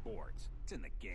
sports. It's in the game.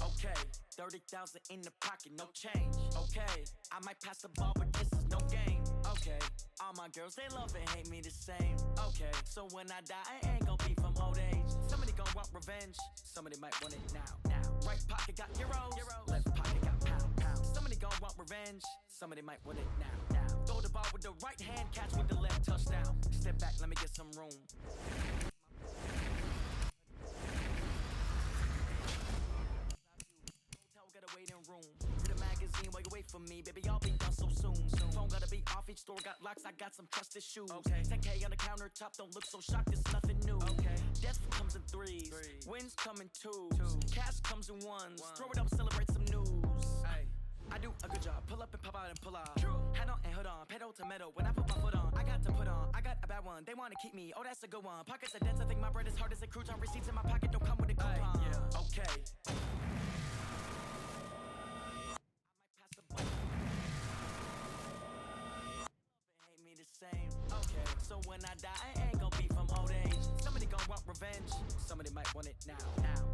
Okay, 30,000 in the pocket, no change. Okay, I might pass the ball, but this is no game. Okay, all my girls, they love and hate me the same. Okay, so when I die, I ain't gon' be from old age. Somebody gon' want revenge, somebody might want it now. Right pocket got euros, left pocket got pound. Somebody gon' want revenge, somebody might want it now. Throw the ball with the right hand, catch with the left, touchdown. Step back, let me get some room. Waiting room to the magazine while you wait for me, baby. I'll be done so soon. Phone gotta be off, each store got locks. I got some trusted shoes. Okay, 10K on the countertop, don't look so shocked. It's nothing new. Okay, death comes in threes, wins come in twos, cash comes in ones. Throw it up, celebrate some news. Ay. I do a good job, pull up and pop out and pull out. Head on and hood on, pedal to metal. When I put my foot on, I got to put on. I got a bad one, they wanna keep me. Oh, that's a good one. Pockets are dense, I think my bread is hard as a crouton. Receipts in my pocket don't come with a coupon. Yeah. Okay. Same. Okay, so when I die, I ain't gon' be from old age. Somebody gon' want revenge, somebody might want it now.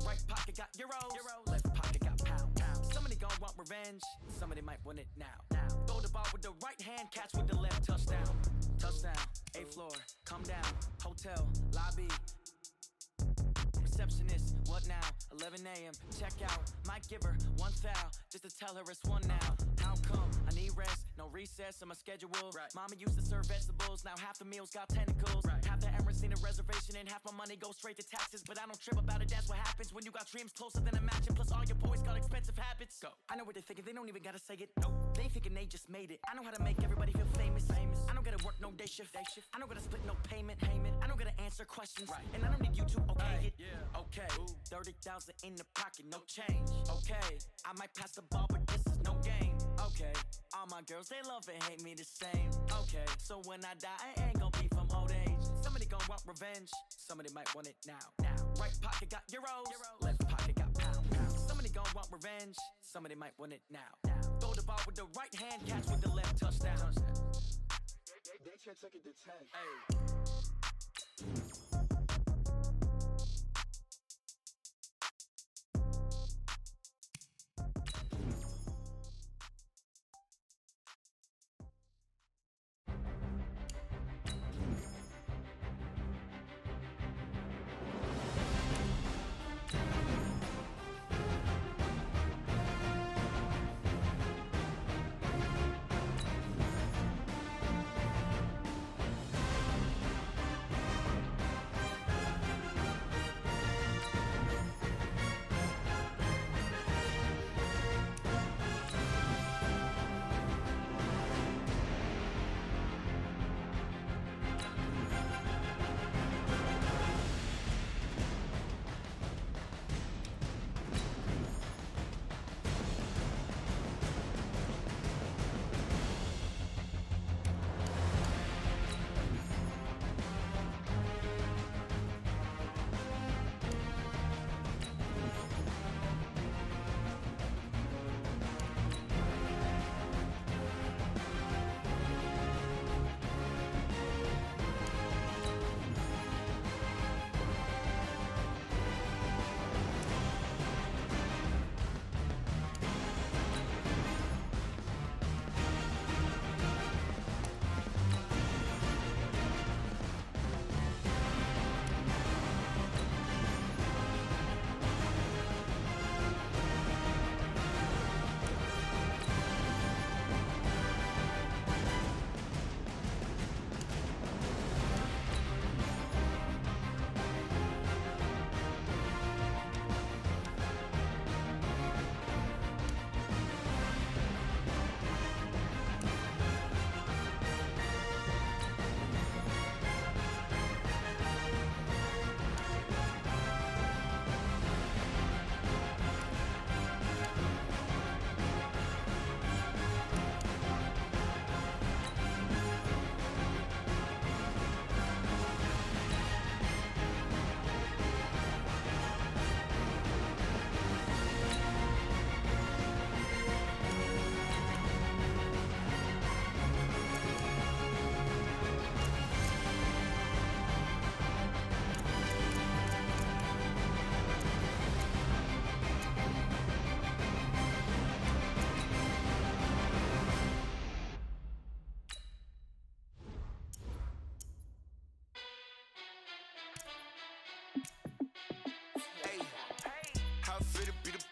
Right pocket got euros, left pocket got pound. Somebody gon' want revenge, somebody might want it now. Throw the ball with the right hand, catch with the left, touchdown. Touchdown, 8th floor, come down, hotel, lobby. Receptionist, what now? 11 a.m. Check out, might give her one foul just to tell her it's one now. How come? I need rest, no recess in my schedule. Right. Mama used to serve vegetables, now half the meals got tentacles. Right. Half the Emirates need a reservation and half my money goes straight to taxes. But I don't trip about it, that's what happens when you got dreams closer than a mansion. Plus all your boys got expensive habits. Go. I know what they're thinking, they don't even gotta say it. Nope. They thinking they just made it. I know how to make everybody feel famous. I don't gotta work no day shift. I don't gotta split no payment. I don't gotta answer questions. Right. And I don't need you to okay it. Yeah. Okay, 30,000 in the pocket, no change. Okay, I might pass the ball, but this is no game. Okay, all my girls, they love and hate me the same. Okay, so when I die, I ain't gon' be from old age. Somebody gon' want revenge, somebody might want it now. Right pocket got euros, left pocket got pound. Somebody gon' want revenge, somebody might want it now. Throw the ball with the right hand, catch with the left, touchdown. They took it to 10. Hey.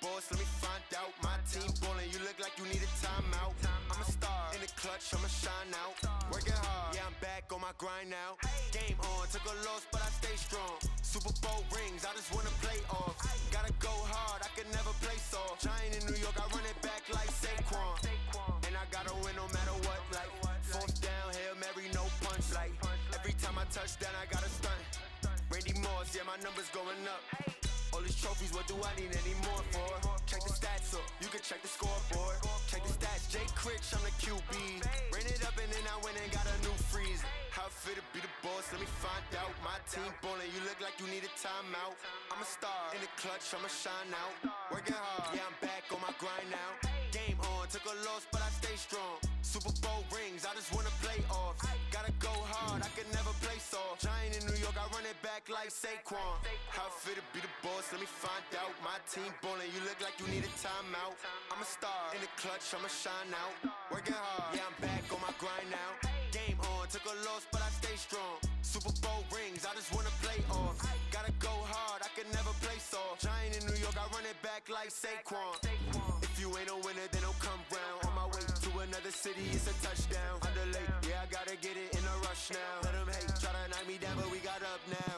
boss, let me find out. My team ballin', you look like you need a timeout. I'm a star in the clutch, I'ma shine out. Working hard, yeah, I'm back on my grind now. Game on, took a loss, but I stay strong. Super Bowl rings, I just wanna play off. Gotta go hard, I can never play soft. Giant in New York, I run it back like Saquon. And I gotta win no matter what, like fourth down, Hail Mary, no punch. Like every time I touch down, I gotta stunt. Randy Moss, yeah, my numbers going up. All these trophies, what do I need any more for? Check the stats up, you can check the scoreboard. Check the stats, Jay Critch, I'm the QB. Ran it up and then I went and got a new freeze. How it fit to be the boss, let me find out. My team ballin', you look like you need a timeout. I'm a star in the clutch, I'ma shine out. Working hard, yeah, I'm back on my grind now. Game on, took a loss, but I stay strong. Super Bowl rings, I just wanna play off. Gotta go hard, I can never play soft. Giant in New York, I run it back like Saquon. How it fit to be the boss, let me find out. My team ballin', you look like you need a timeout. I'm a star in the clutch, I'ma shine out. Working hard, yeah, I'm back on my grind now. Game on, took a loss, but I stay strong. Super Bowl rings, I just wanna play off. Gotta go hard, I can never play soft. Giant in New York, I run it back like Saquon. If you ain't a winner, then don't come round. On my way to another city, it's a touchdown. Underlay, yeah, I gotta get it in a rush now. Let them hate, try to knock me down, but we got up now.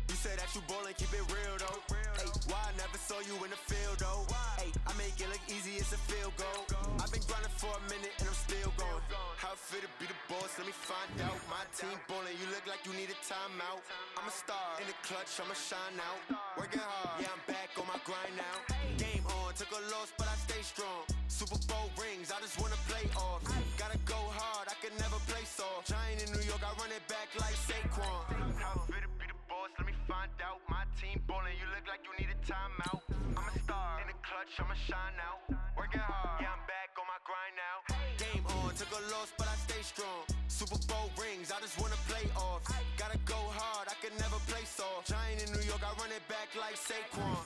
You say that you ballin', keep it real though. Hey, why I never saw you in the field though? Hey, I make it look easy, it's a field goal. I've been grinding for a minute and I'm still going. How it fit to be the boss, let me find out. My team ballin', you look like you need a timeout. I'm a star in the clutch, I'ma shine out. Working hard, yeah, I'm back on my grind now. Game on, took a loss, but I stay strong. Super Bowl rings, I just wanna play off. Gotta go hard, I can never play soft. Giant in New York, I run it back like Saquon. How it fit to be the boss, let me find out. My team ballin', you look like you need a timeout. I'm a star in the clutch, I'ma shine out. Working hard, yeah, I'm back on my grind now. Game on, took a loss, but I stay strong. Super Bowl rings, I just wanna play off. Gotta go hard, I can never play soft. Giant in New York, I run it back like Saquon.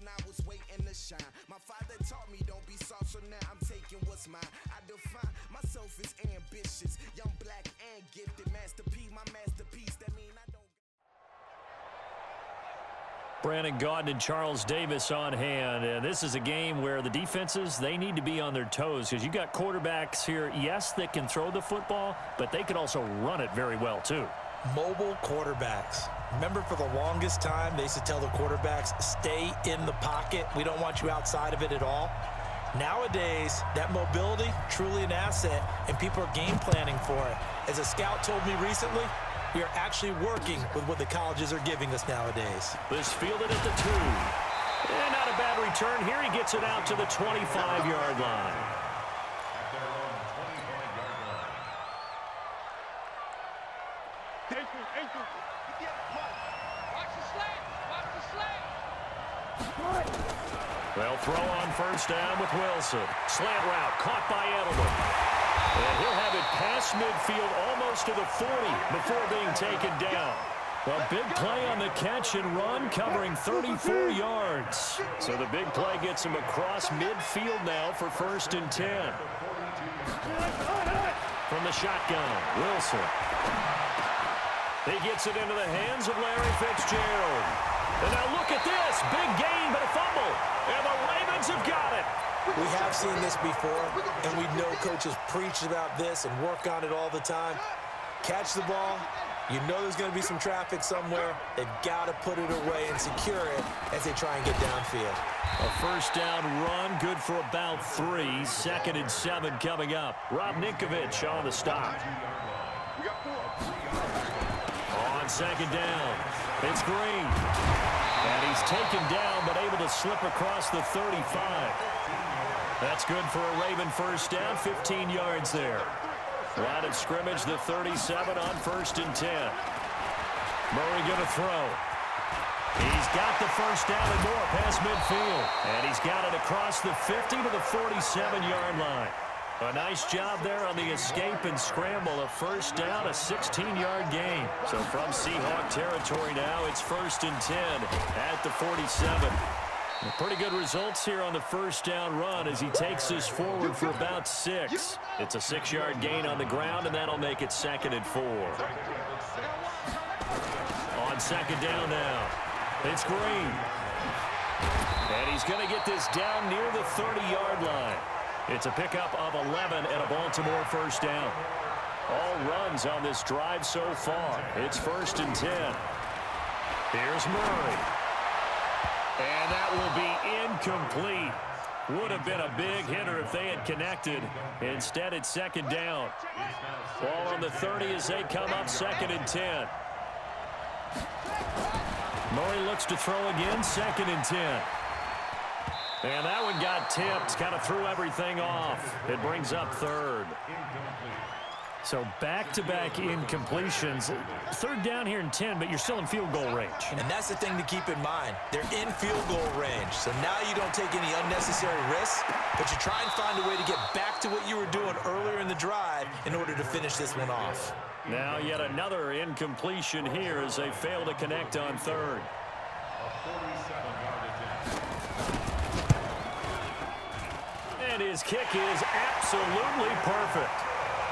I was waiting to shine. My father taught me don't be soft, so now I'm taking what's mine. I define myself as ambitious, young, black, and gifted. Master P, my masterpiece. That mean I don't. Brandon Gaudin and Charles Davis on hand. And this is a game where the defenses, they need to be on their toes because you got quarterbacks here, yes, that can throw the football, but they can also run it very well too. Mobile quarterbacks. Remember, for the longest time, they used to tell the quarterbacks, stay in the pocket. We don't want you outside of it at all. Nowadays, that mobility, truly an asset, and people are game planning for it. As a scout told me recently, we are actually working with what the colleges are giving us nowadays. This fielded at the 2. And not a bad return here. He gets it out to the 25-yard line. They'll throw on first down with Wilson. Slant route caught by Edelman. And he'll have it past midfield almost to the 40 before being taken down. A big play on the catch and run, covering 34 yards. So the big play gets him across midfield now for 1st and 10. From the shotgun, Wilson. He gets it into the hands of Larry Fitzgerald. And now look at this. Big gain, but a fumble. And the Ravens have got it. We have seen this before, and we know coaches preach about this and work on it all the time. Catch the ball. You know there's going to be some traffic somewhere. They've got to put it away and secure it as they try and get downfield. A first down run, good for about 3. 2nd and 7 coming up. Rob Ninkovich on the stop. On 2nd down, it's Green. And he's taken down, but able to slip across the 35. That's good for a Raven first down, 15 yards there. Line of scrimmage, the 37 on 1st and 10. Murray going to throw. He's got the first down and more past midfield. And he's got it across the 50 to the 47-yard line. A nice job there on the escape and scramble. A first down, a 16-yard gain. So from Seahawk territory now, it's 1st and 10 at the 47. Pretty good results here on the first down run as he takes this forward for about 6. It's a 6-yard gain on the ground, and that'll make it 2nd and 4. On 2nd down now, it's Green. And he's going to get this down near the 30-yard line. It's a pickup of 11 and a Baltimore first down. All runs on this drive so far. It's 1st and 10. Here's Murray. And that will be incomplete. Would have been a big hitter if they had connected. Instead, it's 2nd down. Ball on the 30 as they come up 2nd and 10. Murray looks to throw again, 2nd and 10. And that one got tipped, kind of threw everything off. It brings up 3rd. So back-to-back incompletions. 3rd down here in 10, but you're still in field goal range. And that's the thing to keep in mind. They're in field goal range. So now you don't take any unnecessary risks, but you try and find a way to get back to what you were doing earlier in the drive in order to finish this one off. Now yet another incompletion here as they fail to connect on 3rd. And his kick is absolutely perfect.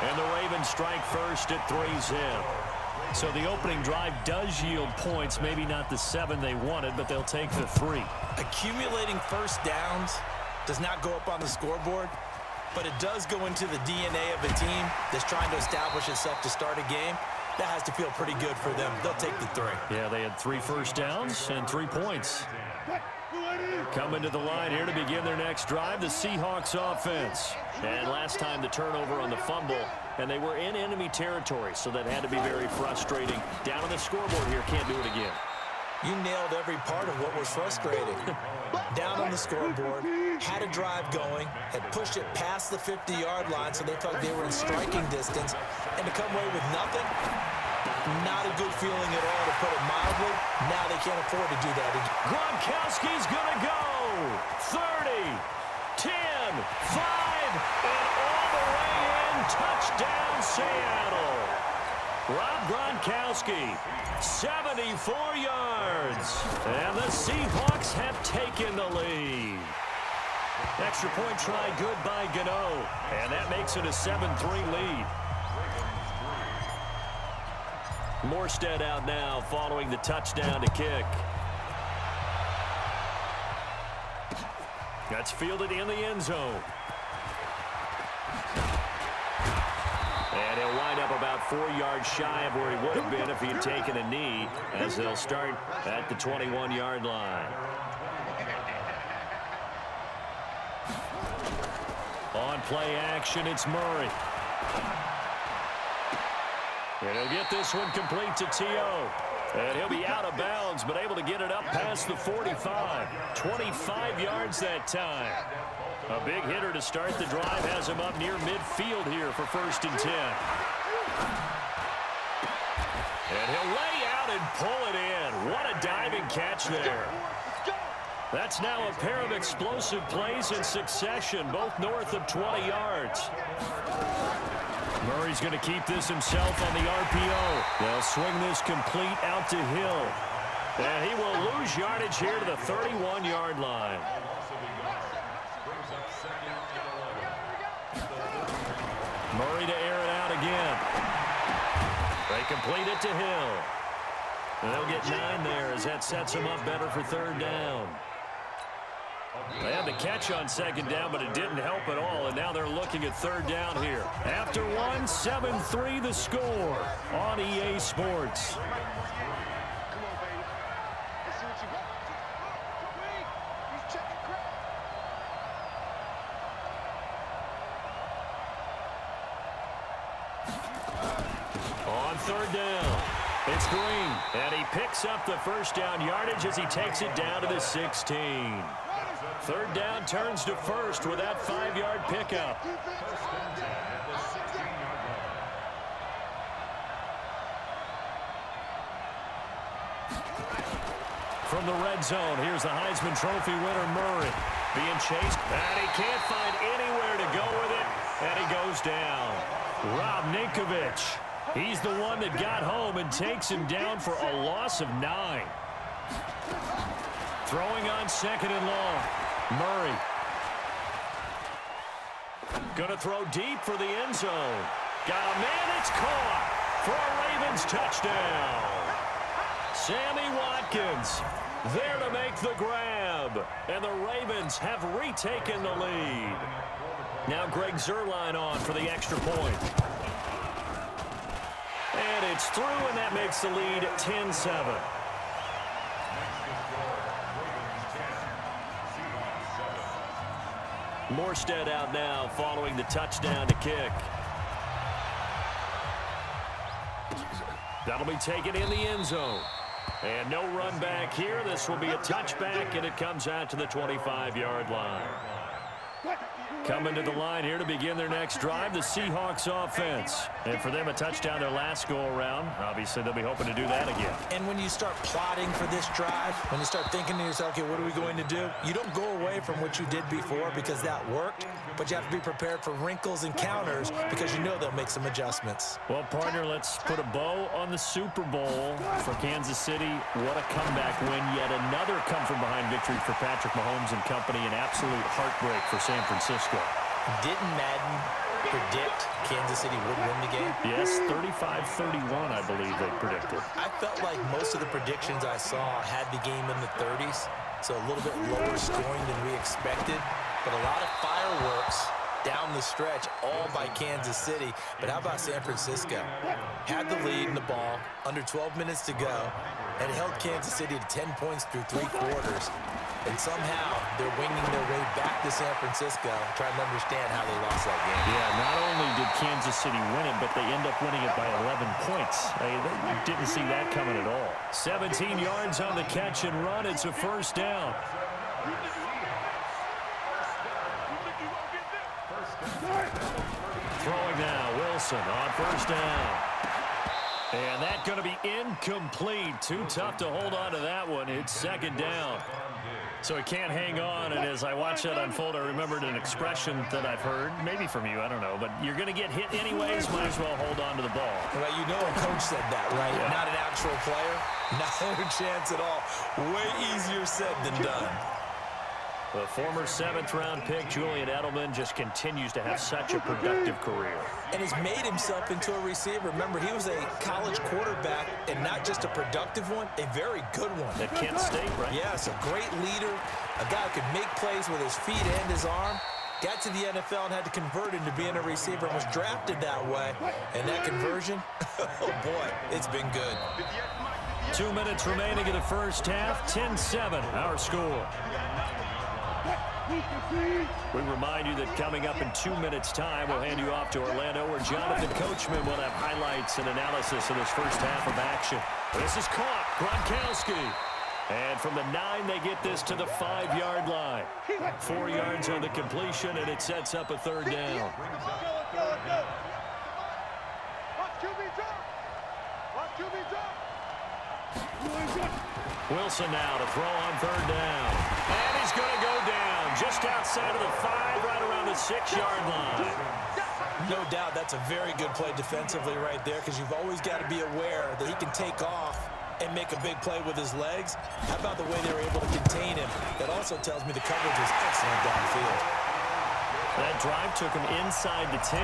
And the Ravens strike first at 3-zip. So the opening drive does yield points, maybe not the 7 they wanted, but they'll take the 3. Accumulating first downs does not go up on the scoreboard, but it does go into the DNA of a team that's trying to establish itself to start a game. That has to feel pretty good for them. They'll take the 3. Yeah, they had 3 first downs and 3 points. Coming to the line here to begin their next drive, the Seahawks offense. And last time the turnover on the fumble, and they were in enemy territory, so that had to be very frustrating. Down on the scoreboard here, can't do it again. You nailed every part of what was frustrating. Down on the scoreboard, had a drive going, had pushed it past the 50-yard line, so they felt they were in striking distance, and to come away with nothing, not a good feeling at all, to put it mildly. Now they can't afford to do that again. Gronkowski's going to go. 30, 10, 5, and all the way in. Touchdown, Seattle. Rob Gronkowski, 74 yards. And the Seahawks have taken the lead. Extra point try good by Gano. And that makes it a 7-3 lead. Morstead out now following the touchdown to kick. That's fielded in the end zone. And he'll wind up about 4 yards shy of where he would have been if he had taken a knee, as they'll start at the 21-yard line. On play action, it's Murray. And he'll get this one complete to T.O. And he'll be out of bounds, but able to get it up past the 45. 25 yards that time. A big hitter to start the drive has him up near midfield here for 1st and 10. And he'll lay out and pull it in. What a diving catch there. That's now a pair of explosive plays in succession, both north of 20 yards. Murray's going to keep this himself on the RPO. They'll swing this complete out to Hill. And he will lose yardage here to the 31-yard line. Murray to air it out again. They complete it to Hill. And they'll get 9 there as that sets him up better for 3rd down. They had the catch on 2nd down, but it didn't help at all, and now they're looking at 3rd down here. After 1, 7-3 the score on EA Sports. On 3rd down, it's Green, and he picks up the 1st down yardage as he takes it down to the 16. 3rd down turns to 1st with that 5-yard pickup. From the red zone, here's the Heisman Trophy winner Murray being chased, and he can't find anywhere to go with it, and he goes down. Rob Ninkovich, he's the one that got home and takes him down for a loss of 9. Throwing on 2nd and long. Murray. Gonna throw deep for the end zone. Got a man, it's caught for a Ravens touchdown. Sammy Watkins there to make the grab. And the Ravens have retaken the lead. Now Greg Zuerlein on for the extra point. And it's through, and that makes the lead 10-7. Morstead out now following the touchdown to kick. That'll be taken in the end zone. And no run back here. This will be a touchback, and it comes out to the 25-yard line. Coming to the line here to begin their next drive, the Seahawks offense. And for them, a touchdown their last go-around. Obviously, they'll be hoping to do that again. And when you start plotting for this drive, when you start thinking to yourself, okay, what are we going to do? You don't go away from what you did before because that worked, but you have to be prepared for wrinkles and counters because you know they'll make some adjustments. Well, partner, let's put a bow on the Super Bowl for Kansas City. What a comeback win. Yet another come-from-behind victory for Patrick Mahomes and company. An absolute heartbreak for San Francisco. Didn't Madden predict Kansas City would win the game? Yes, 35-31, I believe they predicted. I felt like most of the predictions I saw had the game in the 30s, so a little bit lower scoring than we expected, but a lot of fireworks down the stretch, all by Kansas City. But how about San Francisco? Had the lead in the ball, under 12 minutes to go, and held Kansas City to 10 points through 3 quarters. And somehow they're winging their way back to San Francisco, trying to understand how they lost that game. Yeah, not only did Kansas City win it, but they end up winning it by 11 points. They didn't see that coming at all. 17 yards on the catch and run. It's a 1st down. Throwing now, Wilson on 1st down. And that's going to be incomplete. Too tough to hold on to that one. It's 2nd down. So he can't hang on, and as I watch that unfold, I remembered an expression that I've heard, maybe from you, I don't know, but you're going to get hit anyways, might as well hold on to the ball. Well, you know a coach said that, right? Yeah. Not an actual player. No chance at all. Way easier said than done. The former 7th-round pick, Julian Edelman, just continues to have such a productive career. And has made himself into a receiver. Remember, he was a college quarterback, and not just a productive one, a very good one. At Kent State, right? Yes, a great leader, A guy who could make plays with his feet and his arm. Got to the NFL and had to convert into being a receiver and was drafted that way. And that conversion, oh boy, it's been good. 2 minutes remaining in the first half. 10-7, our score. We remind you that coming up in 2 minutes' time, we'll hand you off to Orlando, where Jonathan Coachman will have highlights and analysis of this first half of action. This is caught. Gronkowski. And from the 9, they get this to the 5-yard line. 4 yards on the completion, and it sets up a third down. Wilson now to throw on third down. And he's going to go down just outside of the 5, right around the 6-yard line. No doubt that's a very good play defensively right there, because you've always got to be aware that he can take off and make a big play with his legs. How about the way they were able to contain him? That also tells me the coverage was excellent downfield. That drive took him inside the 10.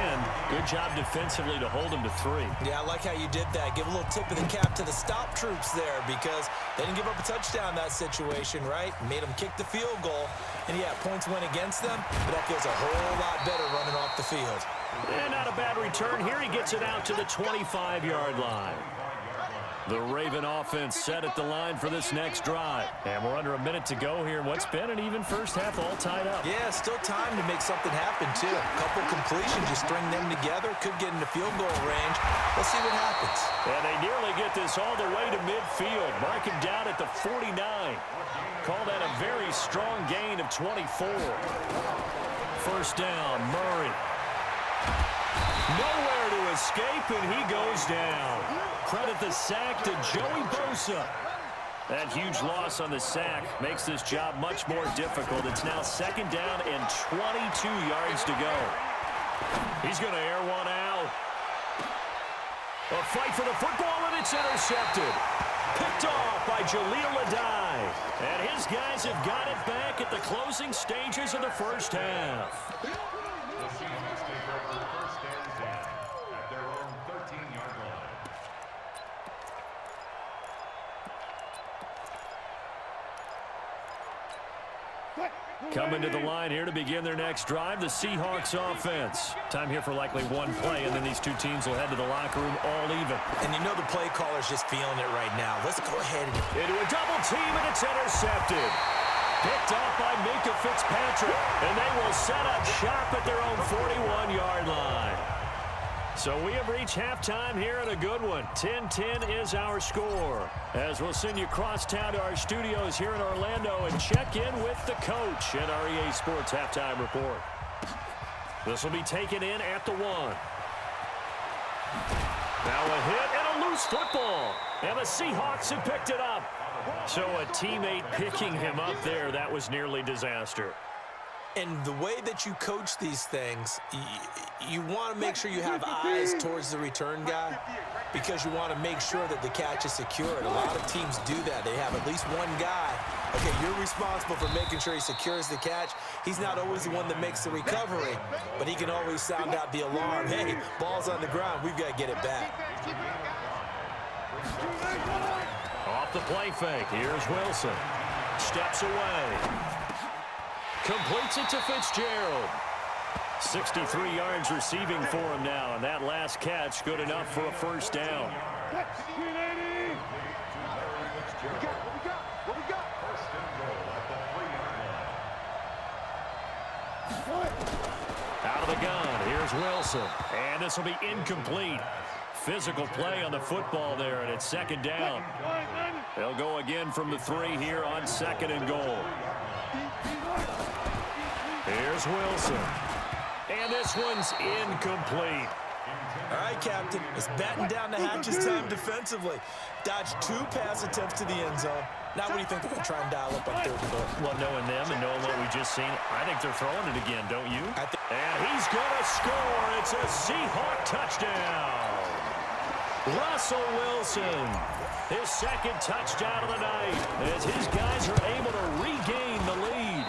Good job defensively to hold him to 3. Yeah, I like how you did that. Give a little tip of the cap to the stop troops there, because they didn't give up a touchdown in that situation, right? Made them kick the field goal. And yeah, points went against them, but that feels a whole lot better running off the field. And not a bad return here. He gets it out to the 25-yard line. The Raven offense set at the line for this next drive. And we're under a minute to go here in what's been an even first half, all tied up. Yeah, still time to make something happen, too. A couple completions, you string them together, could get into field goal range. Let's see what happens. And they nearly get this all the way to midfield. Mark him down at the 49. Call that a very strong gain of 24. First down, Murray. Nowhere to escape, and he goes down. Credit the sack to Joey Bosa. That huge loss on the sack makes this job much more difficult. It's now second down and 22 yards to go. He's going to air one out. A fight for the football, and it's intercepted. Picked off by Jaleel Adai. And his guys have got it back at the closing stages of the first half. Coming to the line here to begin their next drive, the Seahawks offense. Time here for likely one play, and then these two teams will head to the locker room all even. And you know the play caller's just feeling it right now. Let's go ahead and... Into a double team, and it's intercepted. Picked off by Minka Fitzpatrick, and they will set up shop at their own 41-yard line. So we have reached halftime here in a good one. 10-10 is our score. As we'll send you across town to our studios here in Orlando and check in with the coach in our EA Sports Halftime Report. This will be taken in at the 1. Now a hit and a loose football. And the Seahawks have picked it up. So a teammate picking him up there, that was nearly disaster. And the way that you coach these things, you want to make sure you have eyes towards the return guy, because you want to make sure that the catch is secured. A lot of teams do that. They have at least one guy. Okay, you're responsible for making sure he secures the catch. He's not always the one that makes the recovery, but he can always sound out the alarm. Hey, ball's on the ground. We've got to get it back. Off the play fake. Here's Wilson. Steps away. Completes it to Fitzgerald. 63 yards receiving for him now, and that last catch good enough for a first down. Out of the gun, here's Wilson. And this will be incomplete. Physical play on the football there, and it's second down. They'll go again from the 3 here on second and goal. Here's Wilson. And this one's incomplete. All right, Captain. It's batten down the hatches time defensively. Dodged 2 pass attempts to the end zone. Now what do you think they're going to try and dial up on third and goal? Well, knowing them and knowing what we just seen, I think they're throwing it again, don't you? And he's going to score. It's a Seahawk touchdown. Russell Wilson, his second touchdown of the night, as his guys are able to regain the lead.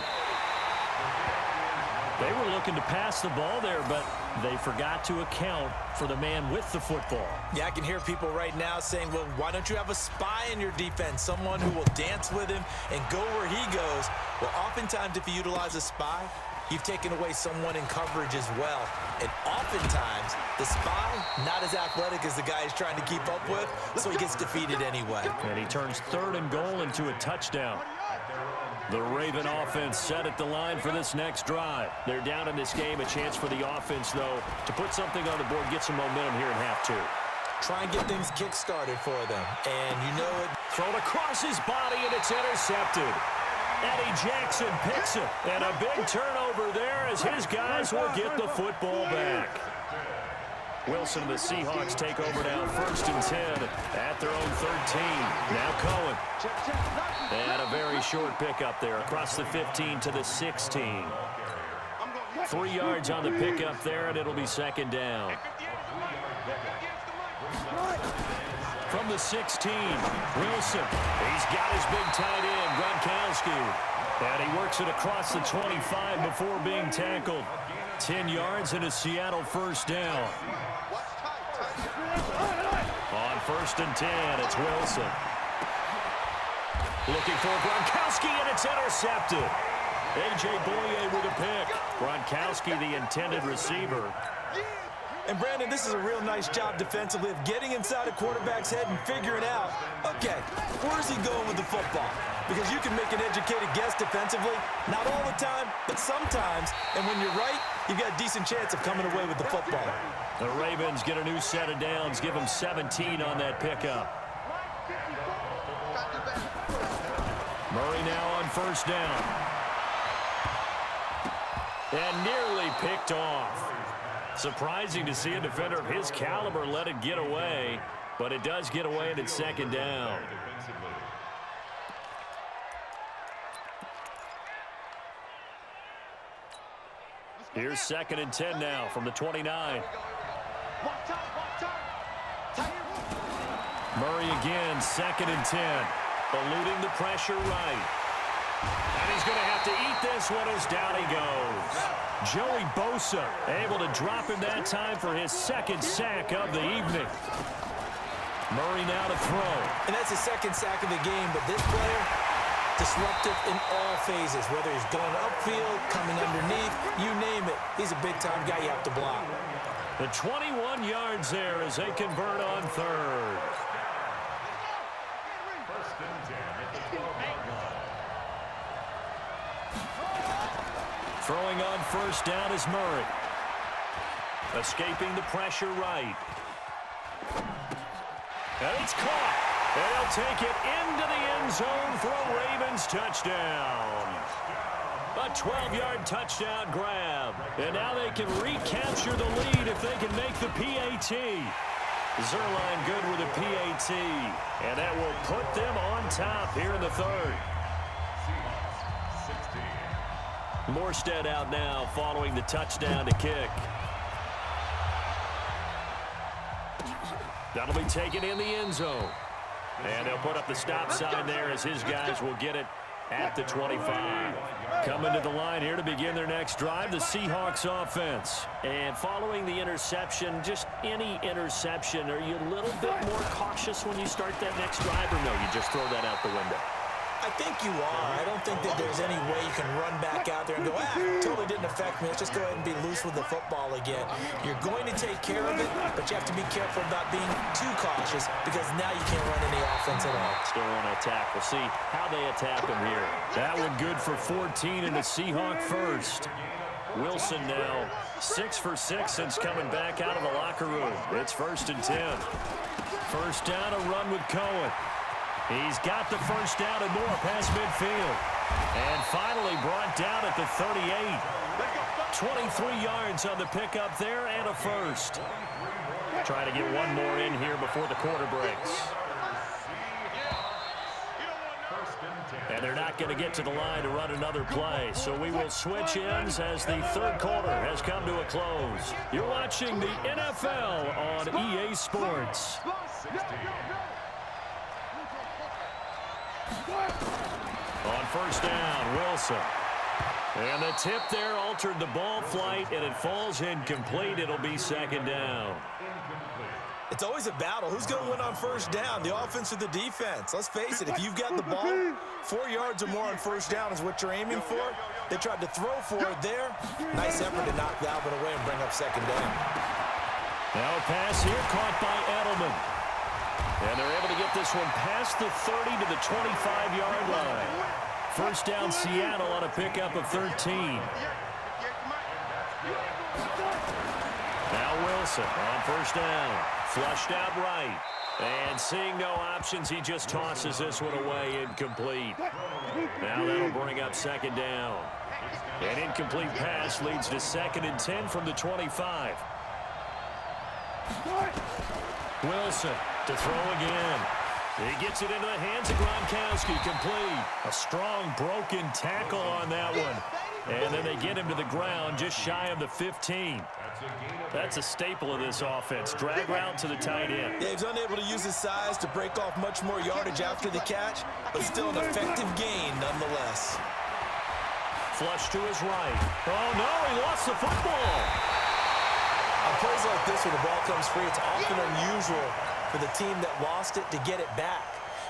They were looking to pass the ball there, but They forgot to account for the man with the football. Yeah, I can hear people right now saying, well, why don't you have a spy in your defense, someone who will dance with him and go where he goes? Well, oftentimes if you utilize a spy, you've taken away someone in coverage as well. And oftentimes, the spy, not as athletic as the guy he's trying to keep up with, so he gets defeated anyway. And he turns 3rd and goal into a touchdown. The Raven offense set at the line for this next drive. They're down in this game. A chance for the offense, though, to put something on the board, get some momentum here in half 2. Try and get things kick-started for them. And you know it. Thrown across his body, and it's intercepted. Eddie Jackson picks it. And a big turnover there as his guys will get the football back. Wilson and the Seahawks take over now 1st and 10 at their own 13. Now Cohen. And a very short pickup there across the 15 to the 16. 3 yards on the pickup there, and it'll be 2nd down. From the 16, Wilson. He's got his big tight end, Gronkowski. And he works it across the 25 before being tackled. 10 yards and a Seattle 1st down. On 1st and 10, it's Wilson. Looking for Gronkowski, and it's intercepted. A.J. Boye with a pick. Gronkowski, the intended receiver. And, Brandon, this is a real nice job defensively of getting inside a quarterback's head and figuring out, okay, where's he going with the football? Because you can make an educated guess defensively, not all the time, but sometimes. And when you're right, you've got a decent chance of coming away with the football. The Ravens get a new set of downs, give them 17 on that pickup. Murray now on 1st down. And nearly picked off. Surprising to see a defender of his caliber let it get away, but it does get away and it's 2nd down. Here's 2nd and 10 now from the 29. Murray again, 2nd and 10. Eluding the pressure right. And he's going to have to eat this one as down he goes. Joey Bosa able to drop him that time for his 2nd sack of the evening. Murray now to throw. And that's his 2nd sack of the game, but this player, disruptive in all phases, whether he's going upfield, coming underneath, you name it. He's a big-time guy you have to block. The 21 yards there as they convert on 3rd. Throwing on 1st down is Murray. Escaping the pressure right. And it's caught. They'll take it into the end zone for a Ravens touchdown. A 12-yard touchdown grab. And now they can recapture the lead if they can make the PAT. Zerline good with a PAT. And that will put them on top here in the 3rd. Morstead out now following the touchdown to kick. That'll be taken in the end zone. And they'll put up the stop sign there as his guys will get it at the 25. Coming to the line here to begin their next drive, the Seahawks offense. And following the interception, just any interception, are you a little bit more cautious when you start that next drive, or no, you just throw that out the window? I think you are. I don't think that there's any way you can run back out there and go, totally didn't affect me. Let's just go ahead and be loose with the football again. You're going to take care of it, but you have to be careful about being too cautious because now you can't run any offense at all. Still want to attack. We'll see how they attack him here. That one good for 14 and a Seahawk 1st. Wilson now 6 for 6 since coming back out of the locker room. It's 1st and 10. 1st down, a run with Cohen. He's got the 1st down and more past midfield. And finally brought down at the 38. 23 yards on the pickup there and a 1st. Trying to get one more in here before the quarter breaks. And they're not going to get to the line to run another play. So we will switch ends as the 3rd quarter has come to a close. You're watching the NFL on EA Sports. On 1st down, Wilson. And the tip there altered the ball flight, and it falls incomplete. It'll be second down. It's always a battle. Who's going to win on first down, the offense or the defense? Let's face it, if you've got the ball, 4 yards or more on first down is what you're aiming for. They tried to throw for it there. Nice effort to knock Dalvin away and bring up second down. Now a pass here caught by Edelman. And they're able to get this one past the 30 to the 25-yard line. First down Seattle on a pickup of 13. Now Wilson on first down. Flushed out right. And seeing no options, he just tosses this one away incomplete. Now that'll bring up second down. An incomplete pass leads to 2nd and 10 from the 25. Wilson to throw again. He gets it into the hands of Gronkowski, complete. A strong broken tackle on that one. And then they get him to the ground just shy of the 15. That's a staple of this offense. Drag route to the tight end. Yeah, he's unable to use his size to break off much more yardage after the catch, but still an effective gain nonetheless. Flush to his right. Oh, no, he lost the football. On plays like this where the ball comes free, it's often unusual for the team that lost it to get it back,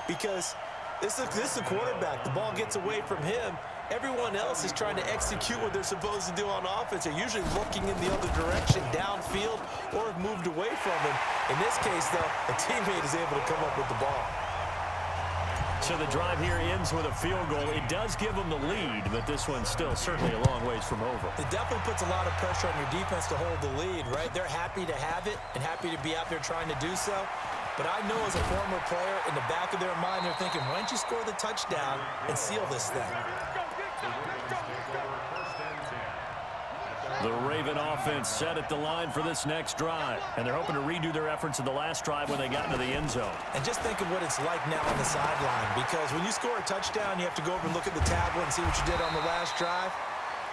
because this is a quarterback. The ball gets away from him. Everyone else is trying to execute what they're supposed to do on offense. They're usually looking in the other direction, downfield, or have moved away from him. In this case, though, a teammate is able to come up with the ball. So the drive here ends with a field goal. It does give them the lead, but this one's still certainly a long ways from over. It definitely puts a lot of pressure on your defense to hold the lead, right? They're happy to have it and happy to be out there trying to do so. But I know as a former player, in the back of their mind, they're thinking, why don't you score the touchdown and seal this thing? The Raven offense set at the line for this next drive, and they're hoping to redo their efforts in the last drive when they got into the end zone. And just think of what it's like now on the sideline, because when you score a touchdown, you have to go over and look at the tablet and see what you did on the last drive.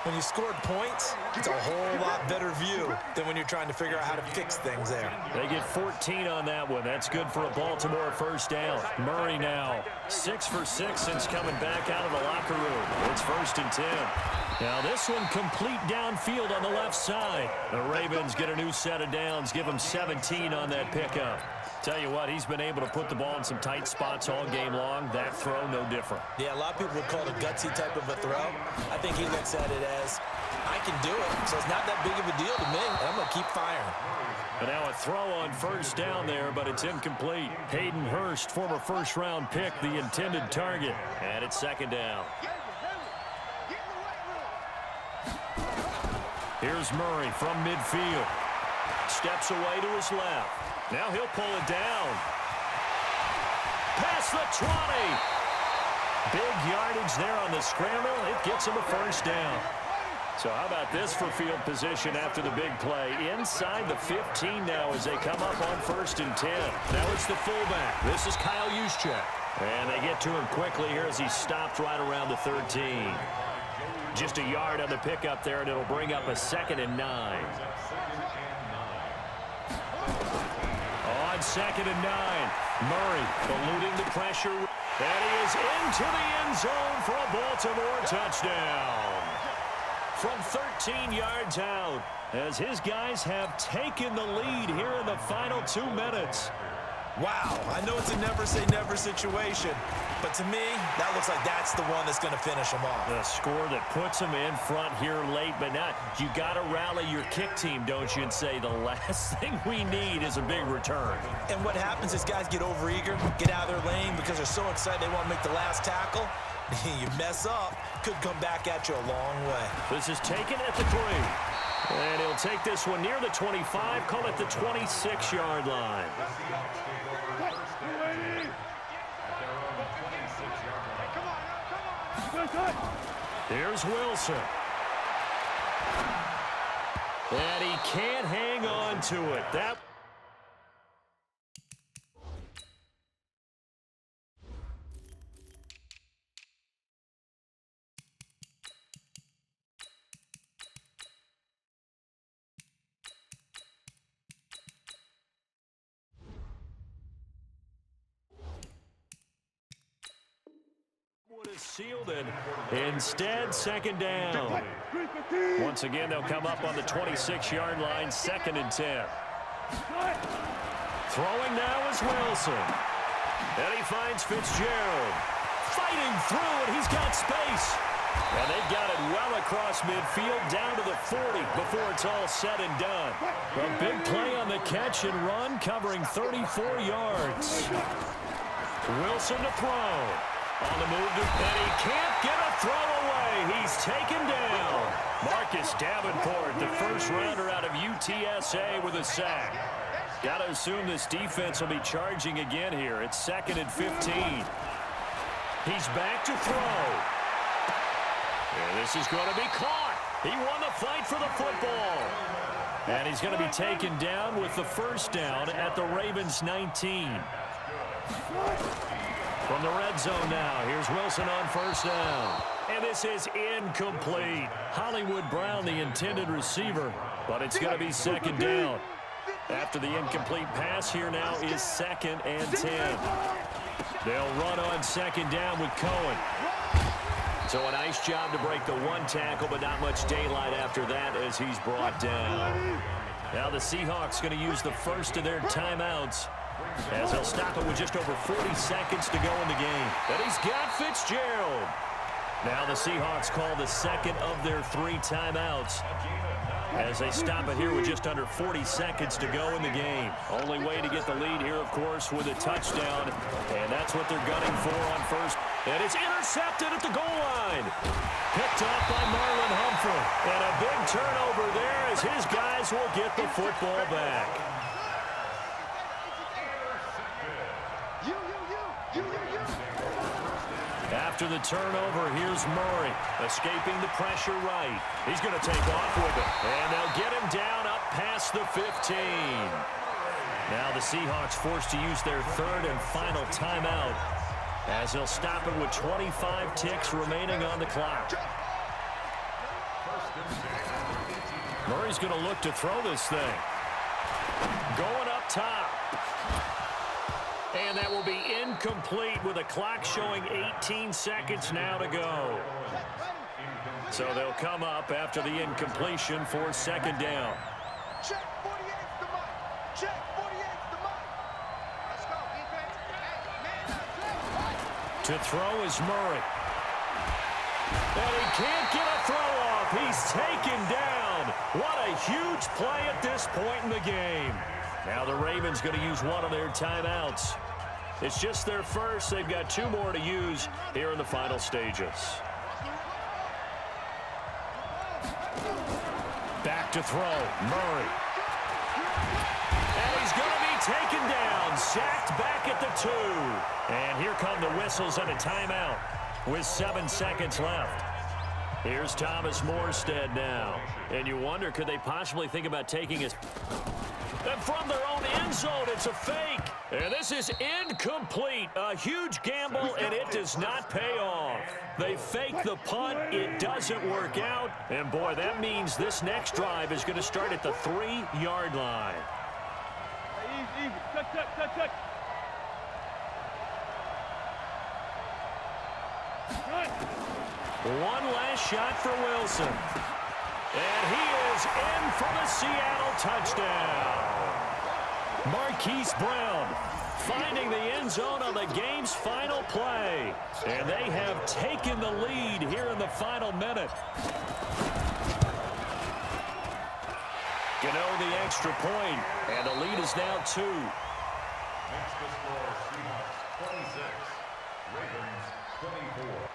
When you scored points, it's a whole lot better view than when you're trying to figure out how to fix things there. They get 14 on that one. That's good for a Baltimore first down. Murray now 6 for 6 since coming back out of the locker room. It's 1st and 10. Now this one complete downfield on the left side. The Ravens get a new set of downs, give them 17 on that pickup. Tell you what, he's been able to put the ball in some tight spots all game long. That throw, no different. Yeah, a lot of people would call it a gutsy type of a throw. I think he looks at it as, I can do it, so it's not that big of a deal to me, and I'm going to keep firing. But now a throw on first down there, but it's incomplete. Hayden Hurst, former first-round pick, the intended target. And it's second down. Here's Murray from midfield. Steps away to his left. Now he'll pull it down. Past the 20. Big yardage there on the scramble. It gets him a first down. So how about this for field position after the big play? Inside the 15 now as they come up on 1st and 10. Now it's the fullback. This is Kyle Juszczyk. And they get to him quickly here as he stopped right around the 13. Just a yard on the pickup there, and it'll bring up a 2nd and 9. On 2nd and 9, Murray eluding the pressure. And he is into the end zone for a Baltimore touchdown. From 13 yards out, as his guys have taken the lead here in the final 2 minutes. Wow, I know it's a never-say-never situation, but to me, that looks like that's the one that's going to finish them off. The score that puts them in front here late, but not. You got to rally your kick team, don't you, and say the last thing we need is a big return. And what happens is guys get overeager, get out of their lane because they're so excited they want to make the last tackle. You mess up, could come back at you a long way. This is taken at the 3. And he'll take this one near the 25, call it the 26-yard line. Here's Wilson. And he can't hang on to it. That sealed in. Instead, second down. Once again, they'll come up on the 26-yard line, 2nd and 10. Throwing now is Wilson. And he finds Fitzgerald. Fighting through, and he's got space. And they've got it well across midfield, down to the 40 before it's all said and done. A big play on the catch and run, covering 34 yards. Wilson to throw. On the move, and he can't get a throw away. He's taken down. Marcus Davenport, the first rounder out of UTSA, with a sack. Got to assume this defense will be charging again here. It's 2nd and 15. He's back to throw. And this is going to be caught. He won the fight for the football. And he's going to be taken down with the first down at the Ravens' 19. From the red zone now, here's Wilson on first down. And this is incomplete. Hollywood Brown, the intended receiver, but it's going to be second down. After the incomplete pass, here now is 2nd and 10. They'll run on second down with Cohen. So a nice job to break the one tackle, but not much daylight after that as he's brought down. Now the Seahawks going to use the first of their timeouts as they'll stop it with just over 40 seconds to go in the game. And he's got Fitzgerald. Now the Seahawks call the second of their 3 timeouts as they stop it here with just under 40 seconds to go in the game. Only way to get the lead here, of course, with a touchdown, and that's what they're gunning for on first. And it's intercepted at the goal line. Picked off by Marlon Humphrey. And a big turnover there as his guys will get the football back. After the turnover, here's Murray, escaping the pressure right. He's going to take off with it, and they'll get him down up past the 15. Now the Seahawks forced to use their 3rd and final timeout as they'll stop it with 25 ticks remaining on the clock. Murray's going to look to throw this thing. Going up top. And that will be incomplete with a clock showing 18 seconds now to go. So they'll come up after the incompletion for second down. Check 48's the mark. Check 48's the mark. Let's go, defense. To throw is Murray. And he can't get a throw off. He's taken down. What a huge play at this point in the game. Now the Ravens going to use one of their timeouts. It's just their first. They've got 2 more to use here in the final stages. Back to throw, Murray. And he's going to be taken down, sacked back at the 2. And here come the whistles and a timeout with 7 seconds left. Here's Thomas Morstead now. And you wonder, could they possibly think about taking his... And from their own end zone, it's a fake. And this is incomplete. A huge gamble, and it does not pay off. They fake the punt. It doesn't work out. And, boy, that means this next drive is going to start at the 3-yard line. Easy. Cut. One last shot for Wilson. And he is in for the Seattle touchdown. Marquise Brown finding the end zone on the game's final play. And they have taken the lead here in the final minute. Gano the extra point, and the lead is now 2. Next to score, Seahawks 26, Ravens 24.